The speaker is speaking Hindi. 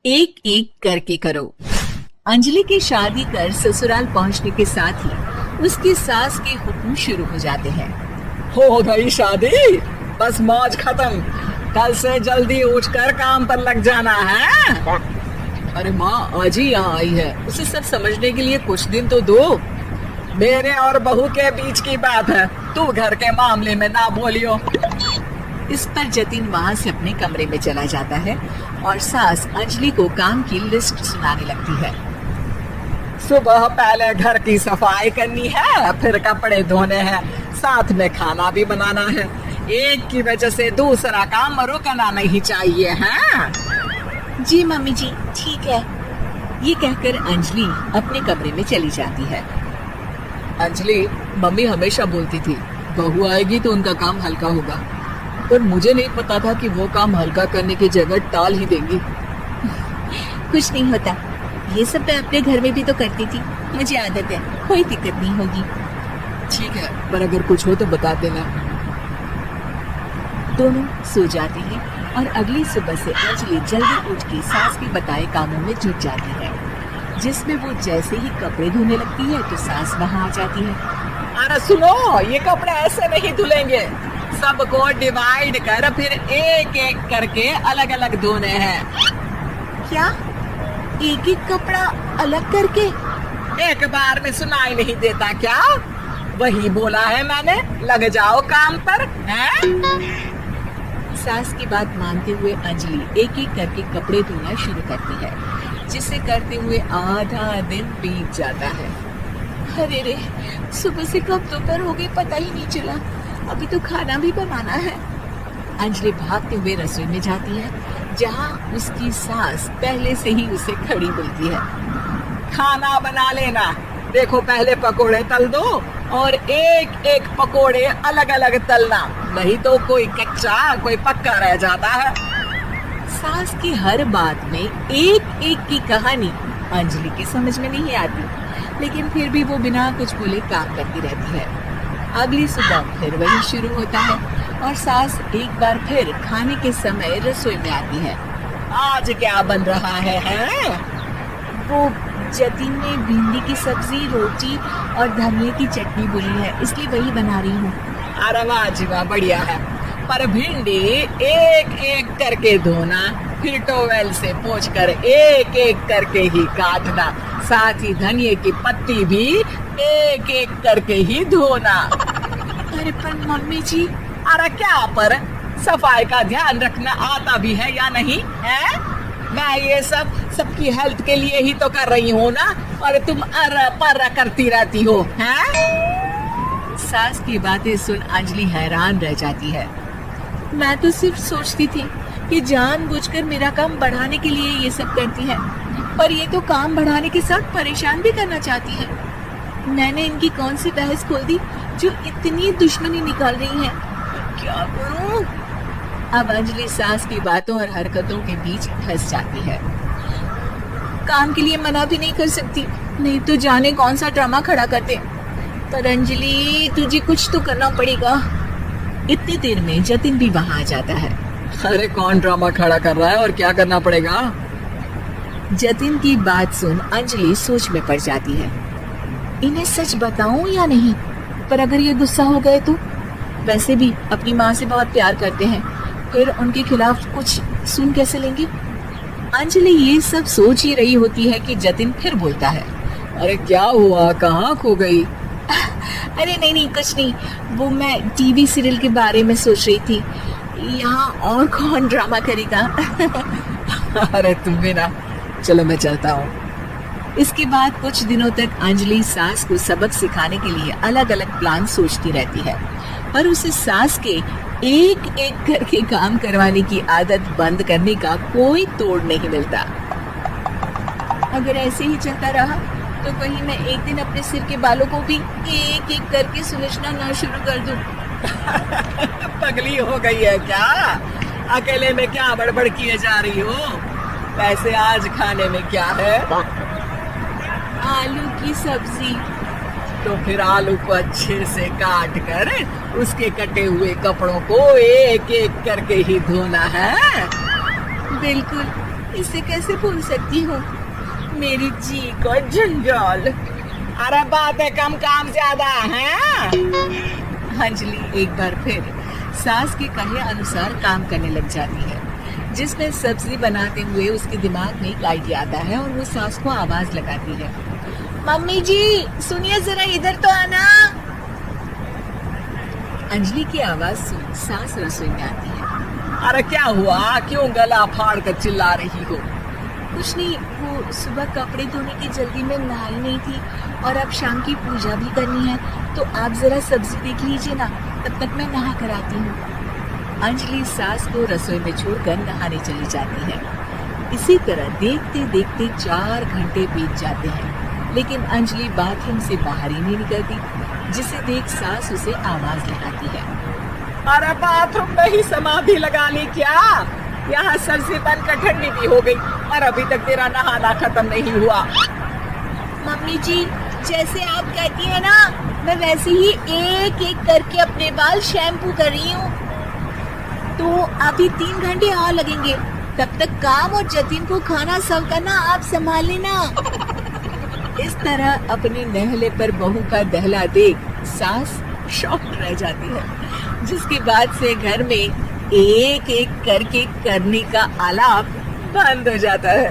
एक एक करके करो। अंजलि की शादी कर ससुराल पहुंचने के साथ ही उसकी सास के हुक्म शुरू हो जाते हैं। हो गई शादी, बस मौज खत्म। कल से जल्दी उठकर काम पर लग जाना है। अरे माँ आज ही यहाँ आई है, उसे सब समझने के लिए कुछ दिन तो दो। मेरे और बहू के बीच की बात है, तू घर के मामले में ना बोलियो। इस पर जतिन वहाँ से अपने कमरे में चला जाता है और सास अंजलि को काम की लिस्ट सुनाने लगती है। सुबह पहले घर की सफाई करनी है, फिर कपड़े धोने हैं, साथ में खाना भी बनाना है। एक की वजह से दूसरा काम रुकना नहीं चाहिए है। जी मम्मी जी ठीक है। ये कहकर अंजलि अपने कमरे में चली जाती है। अंजलि, मम्मी हमेशा बोलती थी बहू आएगी तो उनका काम हल्का होगा, पर मुझे नहीं पता था कि वो काम हल्का करने की जगह टाल ही देंगी। कुछ नहीं होता, ये सब मैं अपने घर में भी तो करती थी, मुझे आदत है, कोई दिक्कत नहीं होगी। ठीक है, पर अगर कुछ हो तो बता देना। दोनों सो जाते हैं और अगली सुबह से अंजलि जल्दी उठ के सास के बताए कामों में जुट जाती है, जिसमें वो जैसे ही कपड़े धोने लगती है तो सास वहाँ आ जाती है। अरे सुनो, ये कपड़े ऐसे नहीं धुलेंगे, सबको डिवाइड कर फिर एक एक करके अलग अलग धोने हैं। क्या एक एक कपड़ा अलग करके? एक बार में सुनाई नहीं देता क्या? वही बोला है मैंने, लग जाओ काम पर हैं? सास की बात मानते हुए अंजलि एक एक करके कपड़े धोना शुरू करती है, जिसे करते हुए आधा दिन बीत जाता है। अरे रे, सुबह से कब दोपहर हो गई पता ही नहीं चला, अभी तो खाना भी बनाना है। अंजलि भागते हुए रसोई में जाती है, जहाँ उसकी सास पहले से ही उसे खड़ी मिलती है। खाना बना लेना, देखो पहले पकोड़े तल दो और एक एक पकोड़े अलग अलग तलना, नहीं तो कोई कच्चा कोई पक्का रह जाता है। सास की हर बात में एक एक की कहानी अंजलि की समझ में नहीं आती, लेकिन फिर भी वो बिना कुछ बोले काम करती रहती है। अगली सुबह फिर वही शुरू होता है और सास एक बार फिर खाने के समय रसोई में आती है। आज क्या बन रहा है? वो जतिन ने भिंडी की सब्जी, रोटी और धनिया की चटनी बोली है, इसलिए वही बना रही हूँ। अरे वाह जी वाह, बढ़िया है। पर भिंडी एक एक करके धोना, फिर टोवेल से पोंछकर एक एक करके ही काटना, साथ ही धनिया की पत्ती भी एक एक करके ही धोना। अरे पर मम्मी जी। अरे क्या पर, सफाई का ध्यान रखना आता भी है या नहीं है? मैं ये सब सबकी हेल्थ के लिए ही तो कर रही हूँ ना, और तुम अर पर करती रहती हो हैं? सास की बातें सुन अंजलि हैरान रह जाती है। मैं तो सिर्फ सोचती थी कि जानबूझकर मेरा काम बढ़ाने के लिए ये सब करती है, पर ये तो काम बढ़ाने के साथ परेशान भी करना चाहती है। मैंने इनकी कौन सी बहस खोल दी जो इतनी दुश्मनी निकाल रही है? क्या करूं? अब अंजलि सास की बातों और हरकतों के बीच फंस जाती है। काम के लिए मना भी नहीं कर सकती, नहीं तो जाने कौन सा ड्रामा खड़ा करते। पर अंजलि तुझे कुछ तो करना पड़ेगा। इतनी देर में जतिन भी वहाँ आ जाता है। अरे कौन ड्रामा खड़ा कर रहा है और क्या करना पड़ेगा? जतिन की बात सुन अंजलि सोच में पड़ जाती है। इन्हें सच बताऊं या नहीं? पर अगर ये गुस्सा हो गए तो? वैसे भी अपनी माँ से बहुत प्यार करते हैं, फिर उनके खिलाफ कुछ सुन कैसे लेंगे? अंजलि ये सब सोच ही रही होती है कि जतिन फिर बोलता है। अरे क्या हुआ, कहाँ खो गई? अरे नहीं कुछ नहीं, वो मैं टीवी सीरियल के बारे में सोच रही थी। यहाँ और कौन ड्रामा करेगा? अरे तुम भी ना, चलो मैं चलता हूँ। इसके बाद कुछ दिनों तक अंजलि सास को सबक सिखाने के लिए अलग अलग प्लान सोचती रहती है, पर उसे सास के एक एक करके काम करवाने की आदत बंद करने का कोई तोड़ नहीं मिलता। अगर ऐसे ही चलता रहा तो कहीं मैं एक दिन अपने सिर के बालों को भी एक एक करके सुलझना ना शुरू कर दूं। पगली हो गई है क्या? अकेले में क्या बड़बड़ किए जा रही हो? वैसे आज खाने में क्या है? आलू की सब्जी। तो फिर आलू को अच्छे से काट कर उसके कटे हुए कपड़ों को एक एक करके ही धोना है। बिल्कुल, इसे कैसे भूल सकती हूँ। मेरी जी को जंजाल। अरे बातें कम काम ज्यादा है। अंजलि एक बार फिर सास के कहे अनुसार काम करने लग जाती है, जिसमें सब्जी बनाते हुए उसके दिमाग में एक आइडिया आता है और वो सास को आवाज लगाती है, मम्मी जी सुनिए जरा इधर तो आना। अंजलि की आवाज सुन सास रसोई में आती है। अरे क्या हुआ, क्यों गला फाड़ कर चिल्ला रही हो? कुछ नहीं, वो सुबह कपड़े धोने की जल्दी में नहाई नहीं थी और अब शाम की पूजा भी करनी है, तो आप जरा सब्जी देख लीजिए ना, तब तक मैं नहा कर आती हूँ। अंजलि सास को रसोई में छोड़कर नहाने चली जाती है। इसी तरह देखते देखते 4 घंटे बीत जाते हैं, लेकिन अंजलि बाथरूम से बाहर ही नहीं निकलती, जिसे देख सास उसे आवाज लगाती है। अरे बाथरूम में ही समाधि लगा ली क्या? यहाँ सब्जी बनकर ठंडी भी हो गई और अभी तक तेरा नहाना खत्म नहीं हुआ। मम्मी जी जैसे आप कहती हैं ना, मैं वैसे ही एक एक करके अपने बाल शैम्पू कर रही हूँ। तो अभी 3 घंटे और लगेंगे, तब तक काम और जतिन को खाना सर्व करना आप संभाल लेना। इस तरह अपने नहले पर बहू का दहला देख सास शॉक रह जाती है, जिसके बाद से घर में एक एक करके करने का आलाप बंद हो जाता है।